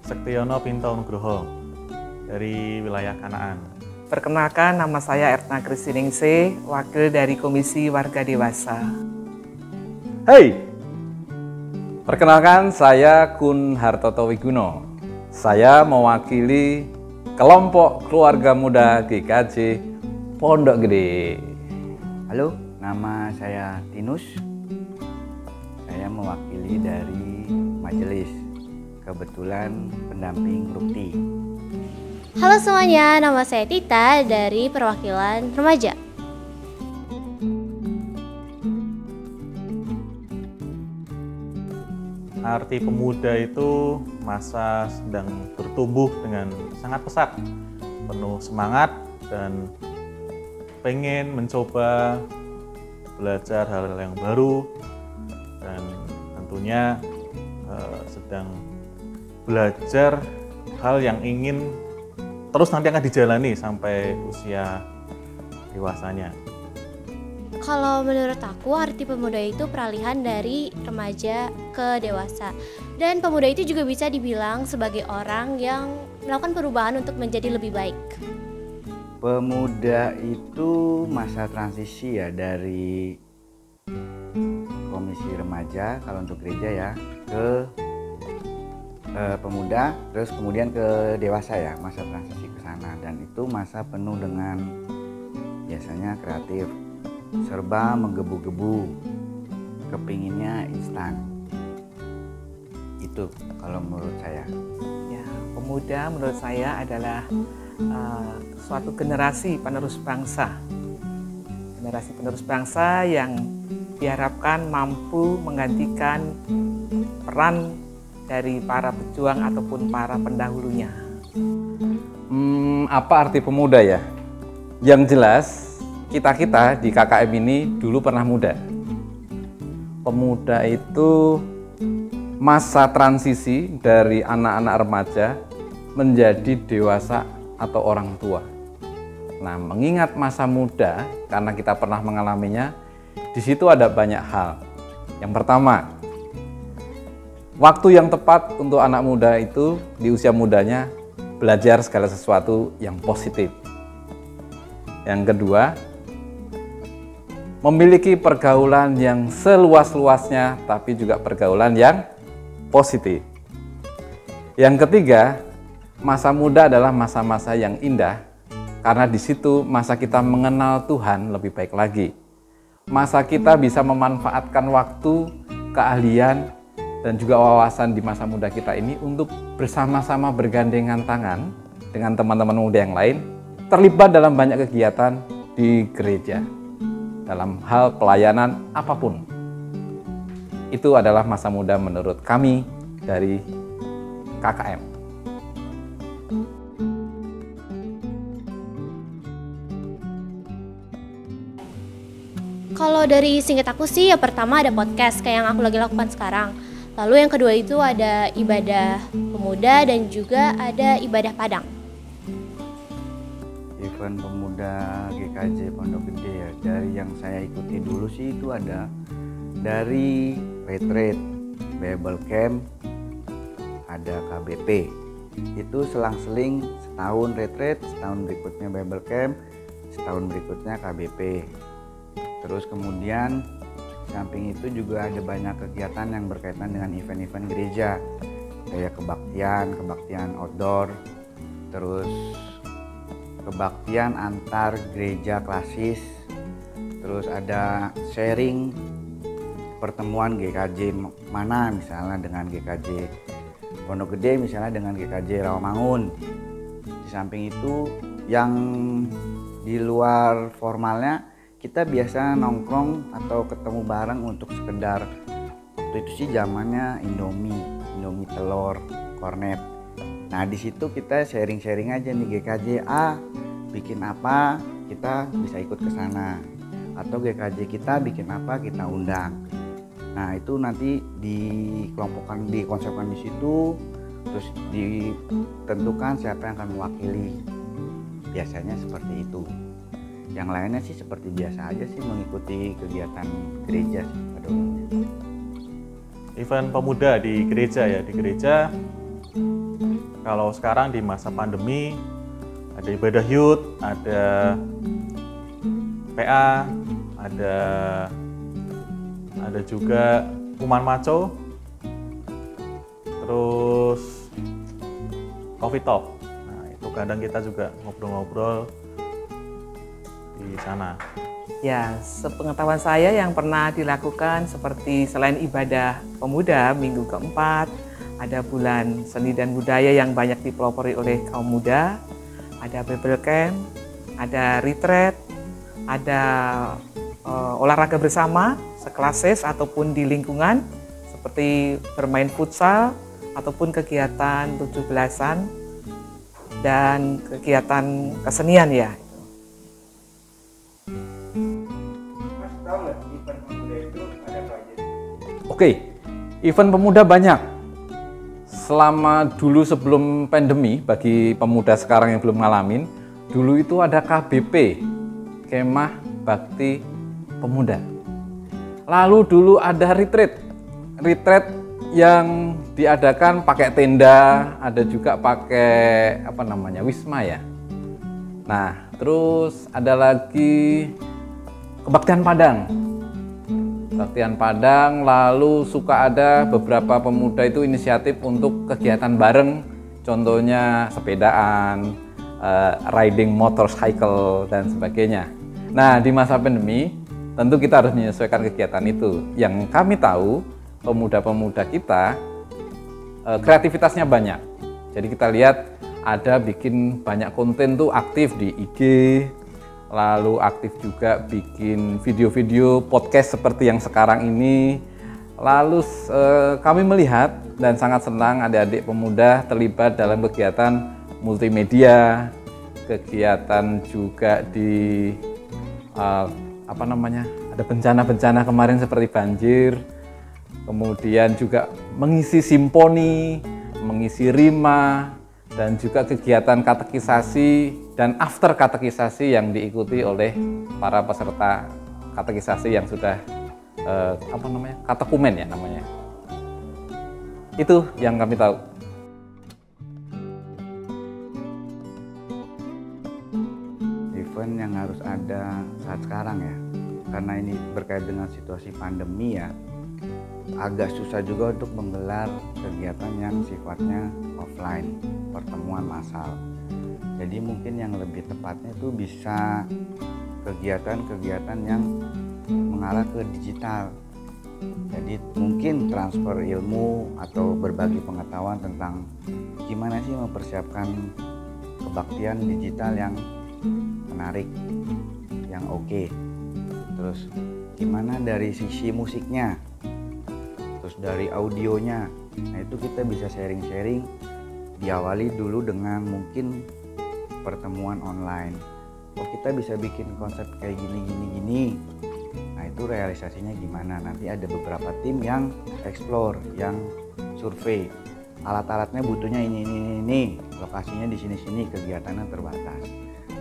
Sektiono Pinto Nugroho dari wilayah Kanaan. Perkenalkan, nama saya Erna Kristiningsih, wakil dari Komisi Warga Dewasa. Hai, perkenalkan saya Kun Hartoto Wiguno. Saya mewakili kelompok keluarga muda GKJ Pondok Gede. Halo, nama saya Tinus. Saya mewakili dari majelis, kebetulan pendamping Rukti. Halo semuanya, nama saya Tita dari perwakilan remaja. Arti pemuda itu masa sedang bertumbuh dengan sangat pesat, penuh semangat dan pengen mencoba belajar hal-hal yang baru dan tentunya sedang belajar hal yang ingin terus nanti akan dijalani sampai usia dewasanya. Kalau menurut aku, arti pemuda itu peralihan dari remaja ke dewasa. Dan pemuda itu juga bisa dibilang sebagai orang yang melakukan perubahan untuk menjadi lebih baik. Pemuda itu masa transisi ya, dari komisi remaja kalau untuk gereja ya, ke pemuda, terus kemudian ke dewasa ya, masa transisi ke sana. Dan itu masa penuh dengan biasanya kreatif, serba menggebu-gebu, kepinginnya instan. Itu kalau menurut saya. Ya, pemuda menurut saya adalah suatu generasi penerus bangsa. Generasi penerus bangsa yang diharapkan mampu menggantikan peran dari para pejuang ataupun para pendahulunya. Apa arti pemuda ya? Yang jelas, kita di KKM ini dulu pernah muda. Pemuda itu masa transisi dari anak-anak remaja menjadi dewasa atau orang tua. Nah, mengingat masa muda, karena kita pernah mengalaminya, di situ ada banyak hal. Yang pertama, waktu yang tepat untuk anak muda itu di usia mudanya belajar segala sesuatu yang positif. Yang kedua, memiliki pergaulan yang seluas-luasnya tapi juga pergaulan yang positif. Yang ketiga, masa muda adalah masa-masa yang indah karena di situ masa kita mengenal Tuhan lebih baik lagi. Masa kita bisa memanfaatkan waktu, keahlian, dan juga wawasan di masa muda kita ini untuk bersama-sama bergandengan tangan dengan teman-teman muda yang lain, terlibat dalam banyak kegiatan di gereja, dalam hal pelayanan apapun. Itu adalah masa muda menurut kami dari KKM. Kalau dari singkat aku sih, yang pertama ada podcast kayak yang aku lagi lakukan sekarang. Lalu yang kedua itu ada ibadah pemuda dan juga ada ibadah Padang. Event pemuda GKJ Pondok Gede ya, dari yang saya ikuti dulu sih itu ada dari retreat, Bible Camp, ada KBP. Itu selang-seling setahun retreat, setahun berikutnya Bible Camp, setahun berikutnya KBP. Terus kemudian samping itu juga ada banyak kegiatan yang berkaitan dengan event-event gereja, kayak kebaktian outdoor, terus kebaktian antar gereja klasis, terus ada sharing pertemuan GKJ mana misalnya dengan GKJ Pondok Gede, misalnya dengan GKJ Rawamangun. Di samping itu yang di luar formalnya, kita biasa nongkrong atau ketemu bareng untuk sekedar, waktu itu sih zamannya Indomie telur, kornet. Nah di situ kita sharing aja nih, GKJ A bikin apa, kita bisa ikut ke sana. Atau GKJ kita bikin apa, kita undang. Nah itu nanti dikelompokkan, dikonsepkan di situ, terus ditentukan siapa yang akan mewakili. Biasanya seperti itu. Yang lainnya sih seperti biasa aja sih, mengikuti kegiatan gereja pada umumnya. Event pemuda di gereja ya, di gereja kalau sekarang di masa pandemi ada ibadah youth, ada PA, ada juga Kuman Maco, terus Coffee Talk. Nah, itu kadang kita juga ngobrol-ngobrol di sana. Ya, sepengetahuan saya yang pernah dilakukan seperti selain ibadah pemuda minggu keempat, ada bulan seni dan budaya yang banyak dipelopori oleh kaum muda, ada Bible Camp, ada retreat, ada olahraga bersama seklasis ataupun di lingkungan seperti bermain futsal ataupun kegiatan 17-an dan kegiatan kesenian ya. Oke, event pemuda banyak. Selama dulu sebelum pandemi, bagi pemuda sekarang yang belum ngalamin, dulu itu ada KBP, Kemah Bakti Pemuda. Lalu dulu ada retreat yang diadakan pakai tenda, ada juga pakai wisma ya. Nah, terus ada lagi kebaktian Padang, lalu suka ada beberapa pemuda itu inisiatif untuk kegiatan bareng, contohnya sepedaan, riding motorcycle dan sebagainya. Nah, di masa pandemi tentu kita harus menyesuaikan kegiatan itu. Yang kami tahu, pemuda-pemuda kita kreativitasnya banyak. Jadi kita lihat ada bikin banyak konten tuh, aktif di IG, lalu aktif juga bikin video-video podcast seperti yang sekarang ini. Lalu kami melihat dan sangat senang adik-adik pemuda terlibat dalam kegiatan multimedia, kegiatan juga di ada bencana-bencana kemarin seperti banjir, kemudian juga mengisi simponi, mengisi rima, dan juga kegiatan katekisasi dan after katekisasi yang diikuti oleh para peserta katekisasi yang sudah katekumen ya namanya. Itu yang kami tahu. Event yang harus ada saat sekarang ya, karena ini berkait dengan situasi pandemi ya, agak susah juga untuk menggelar kegiatan yang sifatnya offline, pertemuan massal. Jadi mungkin yang lebih tepatnya itu bisa kegiatan-kegiatan yang mengarah ke digital. Jadi mungkin transfer ilmu atau berbagi pengetahuan tentang gimana sih mempersiapkan kebaktian digital yang menarik, yang oke. Terus gimana dari sisi musiknya, terus dari audionya. Nah, itu kita bisa sharing-sharing, diawali dulu dengan mungkin pertemuan online. Oh, kita bisa bikin konsep kayak gini. Nah, itu realisasinya gimana? Nanti ada beberapa tim yang explore, yang survei. Alat-alatnya butuhnya ini. Lokasinya di sini, kegiatannya terbatas.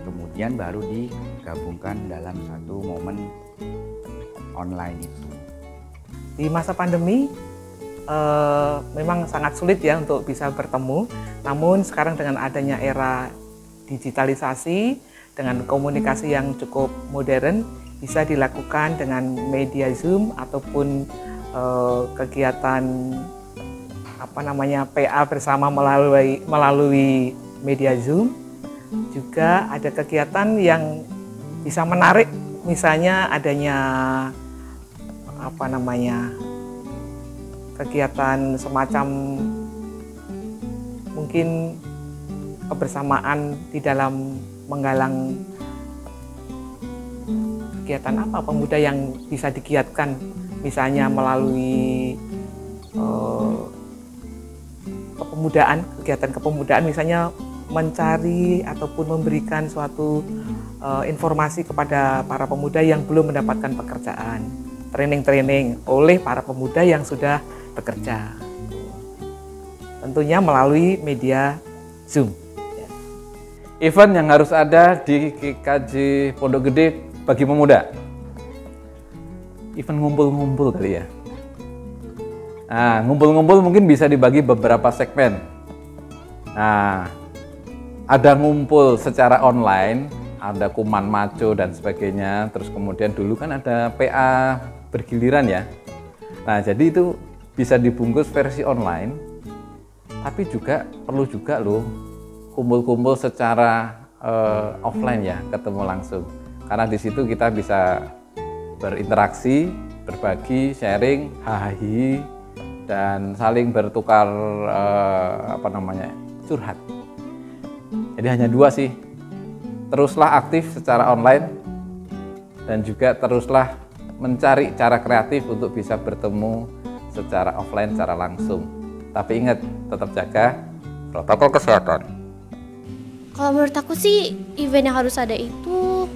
Kemudian baru digabungkan dalam satu momen online itu. Di masa pandemi memang sangat sulit ya untuk bisa bertemu. Namun sekarang dengan adanya era digitalisasi, dengan komunikasi yang cukup modern, bisa dilakukan dengan media Zoom ataupun kegiatan PA bersama melalui media Zoom. Juga ada kegiatan yang bisa menarik, misalnya adanya kegiatan semacam mungkin kebersamaan di dalam menggalang kegiatan pemuda yang bisa digiatkan, misalnya melalui kegiatan kepemudaan, misalnya mencari ataupun memberikan suatu informasi kepada para pemuda yang belum mendapatkan pekerjaan, training oleh para pemuda yang sudah bekerja, tentunya melalui media Zoom. Event yang harus ada di GKJ Pondok Gede bagi pemuda, event ngumpul-ngumpul kali ya. Nah, ngumpul-ngumpul mungkin bisa dibagi beberapa segmen. Nah, ada ngumpul secara online, ada kuman maco dan sebagainya. Terus kemudian dulu kan ada PA bergiliran ya. Nah, jadi itu bisa dibungkus versi online, tapi juga perlu juga loh kumpul-kumpul secara offline ya, ketemu langsung. Karena di situ kita bisa berinteraksi, berbagi, sharing, hahaha, dan saling bertukar curhat. Jadi hanya dua sih. Teruslah aktif secara online dan juga teruslah mencari cara kreatif untuk bisa bertemu secara offline, secara langsung. Tapi ingat, tetap jaga protokol kesehatan. Kalau menurut aku sih event yang harus ada itu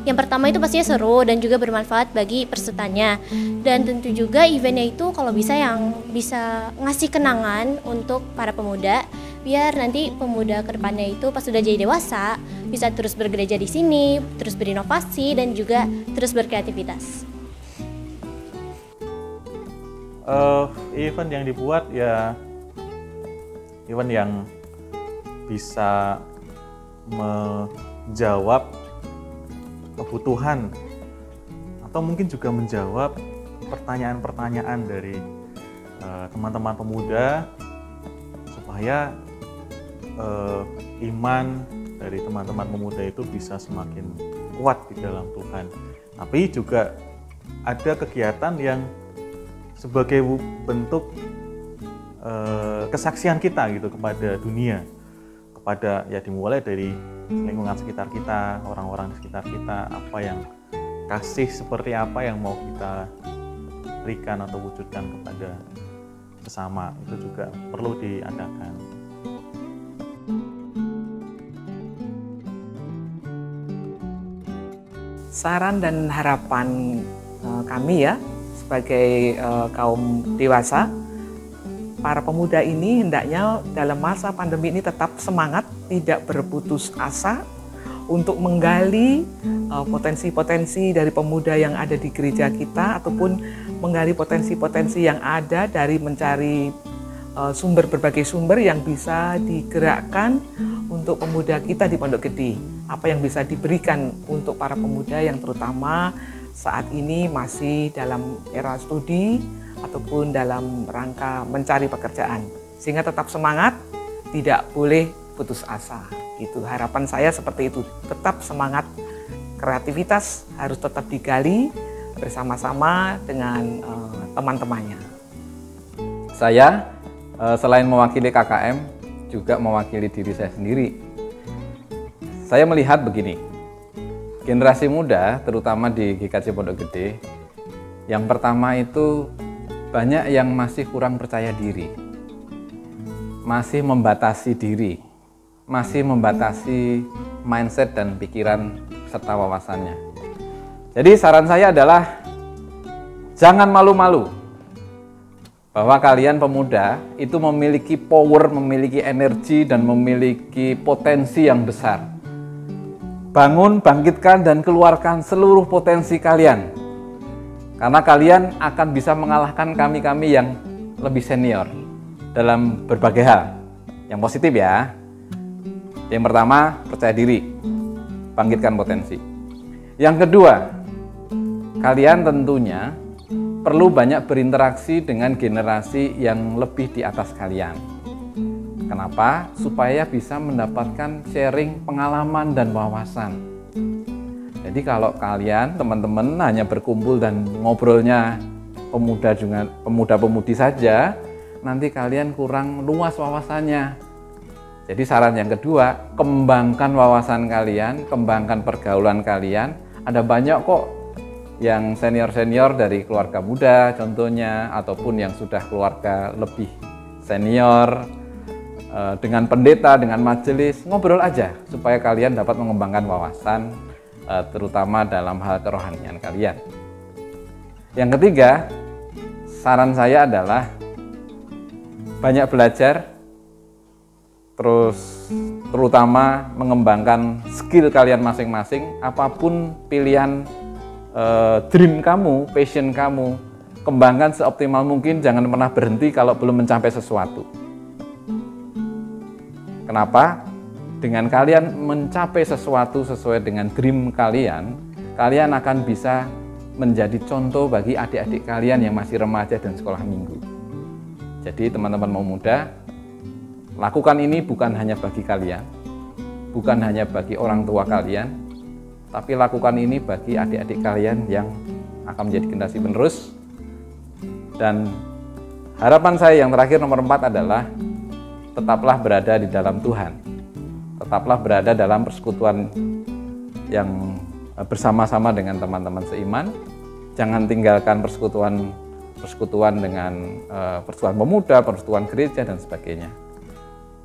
yang pertama itu pastinya seru dan juga bermanfaat bagi pesertanya. Dan tentu juga eventnya itu kalau bisa yang bisa ngasih kenangan untuk para pemuda, biar nanti pemuda kedepannya itu pas sudah jadi dewasa bisa terus bergereja di sini, terus berinovasi dan juga terus berkreativitas. Event yang dibuat ya event yang bisa menjawab kebutuhan atau mungkin juga menjawab pertanyaan-pertanyaan dari teman-teman pemuda supaya iman dari teman-teman pemuda itu bisa semakin kuat di dalam Tuhan. Tapi juga ada kegiatan yang sebagai bentuk kesaksian kita gitu kepada dunia, kepada ya dimulai dari lingkungan sekitar kita, orang-orang di sekitar kita, apa yang kasih seperti apa yang mau kita berikan atau wujudkan kepada sesama, itu juga perlu diadakan. Saran dan harapan kami ya sebagai kaum dewasa, para pemuda ini hendaknya dalam masa pandemi ini tetap semangat, tidak berputus asa untuk menggali potensi-potensi dari pemuda yang ada di gereja kita ataupun menggali potensi-potensi yang ada dari mencari berbagai sumber yang bisa digerakkan untuk pemuda kita di Pondok Gede. Apa yang bisa diberikan untuk para pemuda yang terutama saat ini masih dalam era studi ataupun dalam rangka mencari pekerjaan. Sehingga tetap semangat, tidak boleh putus asa. Itu harapan saya seperti itu. Tetap semangat, kreativitas harus tetap digali bersama-sama dengan teman-temannya. Saya selain mewakili KKM, juga mewakili diri saya sendiri. Saya melihat begini, generasi muda terutama di GKJ Pondok Gede, yang pertama itu banyak yang masih kurang percaya diri, masih membatasi diri, masih membatasi mindset dan pikiran serta wawasannya. Jadi saran saya adalah jangan malu-malu bahwa kalian pemuda itu memiliki power, memiliki energi dan memiliki potensi yang besar. Bangun, bangkitkan dan keluarkan seluruh potensi kalian. Karena kalian akan bisa mengalahkan kami-kami yang lebih senior dalam berbagai hal. Yang positif ya. Yang pertama, percaya diri, bangkitkan potensi. Yang kedua, kalian tentunya perlu banyak berinteraksi dengan generasi yang lebih di atas kalian. Kenapa? Supaya bisa mendapatkan sharing pengalaman dan wawasan. Jadi kalau kalian teman-teman hanya berkumpul dan ngobrolnya pemuda-pemudi saja, nanti kalian kurang luas wawasannya. Jadi saran yang kedua, kembangkan wawasan kalian, kembangkan pergaulan kalian. Ada banyak kok yang senior-senior dari keluarga muda contohnya, ataupun yang sudah keluarga lebih senior, dengan pendeta, dengan majelis, ngobrol aja supaya kalian dapat mengembangkan wawasan, terutama dalam hal kerohanian kalian. Yang ketiga, saran saya adalah banyak belajar, terus terutama mengembangkan skill kalian masing-masing. Apapun pilihan dream kamu, passion kamu, kembangkan seoptimal mungkin, jangan pernah berhenti kalau belum mencapai sesuatu. Kenapa? Dengan kalian mencapai sesuatu sesuai dengan dream kalian, kalian akan bisa menjadi contoh bagi adik-adik kalian yang masih remaja dan sekolah minggu. Jadi teman-teman pemuda, lakukan ini bukan hanya bagi kalian, bukan hanya bagi orang tua kalian, tapi lakukan ini bagi adik-adik kalian yang akan menjadi generasi penerus. Dan harapan saya yang terakhir nomor 4 adalah tetaplah berada di dalam Tuhan. Tetaplah berada dalam persekutuan yang bersama-sama dengan teman-teman seiman. Jangan tinggalkan persekutuan dengan persekutuan pemuda, persekutuan gereja dan sebagainya.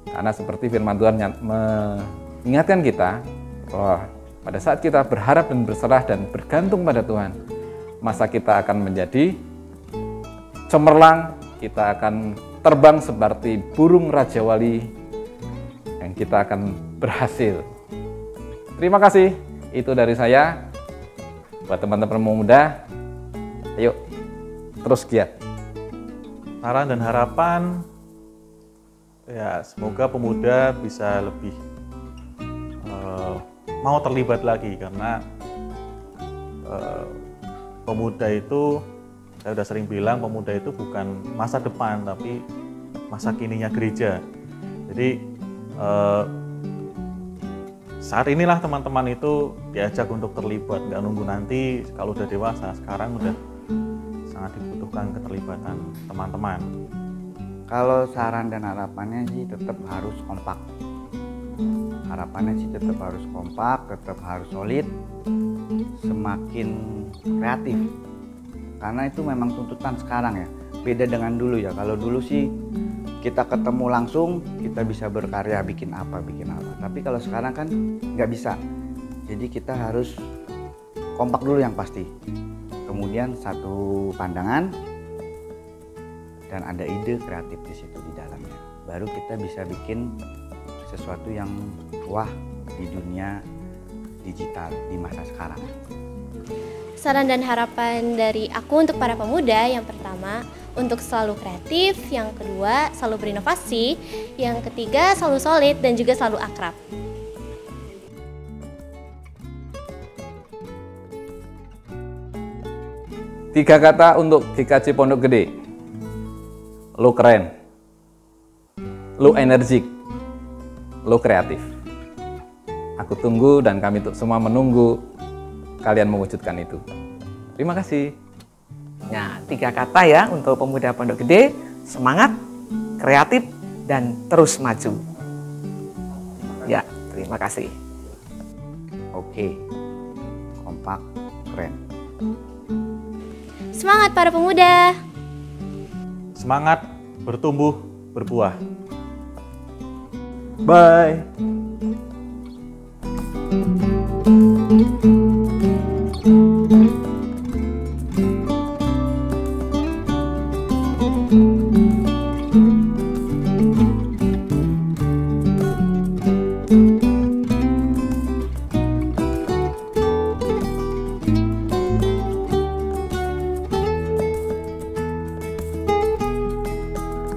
Karena seperti firman Tuhan mengingatkan kita bahwa pada saat kita berharap dan berserah dan bergantung pada Tuhan, masa kita akan menjadi cemerlang, kita akan terbang seperti burung Raja Wali, dan kita akan berhasil. Terima kasih. Itu dari saya. Buat teman-teman pemuda, ayo terus giat. Saran dan harapan, ya semoga pemuda bisa lebih mau terlibat lagi, karena pemuda itu, saya sudah sering bilang, pemuda itu bukan masa depan tapi masa kininya gereja. Jadi saat inilah teman-teman itu diajak untuk terlibat, nggak nunggu nanti kalau udah dewasa. Sekarang udah sangat dibutuhkan keterlibatan teman-teman. Kalau saran dan harapannya sih tetap harus kompak. Harapannya sih tetap harus kompak, tetap harus solid, semakin kreatif. Karena itu memang tuntutan sekarang ya. Beda dengan dulu ya. Kalau dulu sih kita ketemu langsung, kita bisa berkarya, bikin apa. Tapi kalau sekarang kan nggak bisa. Jadi kita harus kompak dulu yang pasti. Kemudian satu pandangan dan ada ide kreatif di situ di dalamnya. Baru kita bisa bikin sesuatu yang wah di dunia digital di masa sekarang. Saran dan harapan dari aku untuk para pemuda, yang pertama, untuk selalu kreatif, yang kedua, selalu berinovasi, yang ketiga, selalu solid, dan juga selalu akrab. Tiga kata untuk GKJ Pondok Gede. Lo keren, lo energik, lo kreatif. Aku tunggu dan kami semua menunggu kalian mewujudkan itu. Terima kasih. Nah, 3 kata ya untuk pemuda Pondok Gede: semangat, kreatif, dan terus maju. Ya, terima kasih. Oke, kompak, keren. Semangat para pemuda! Semangat, bertumbuh, berbuah. Bye.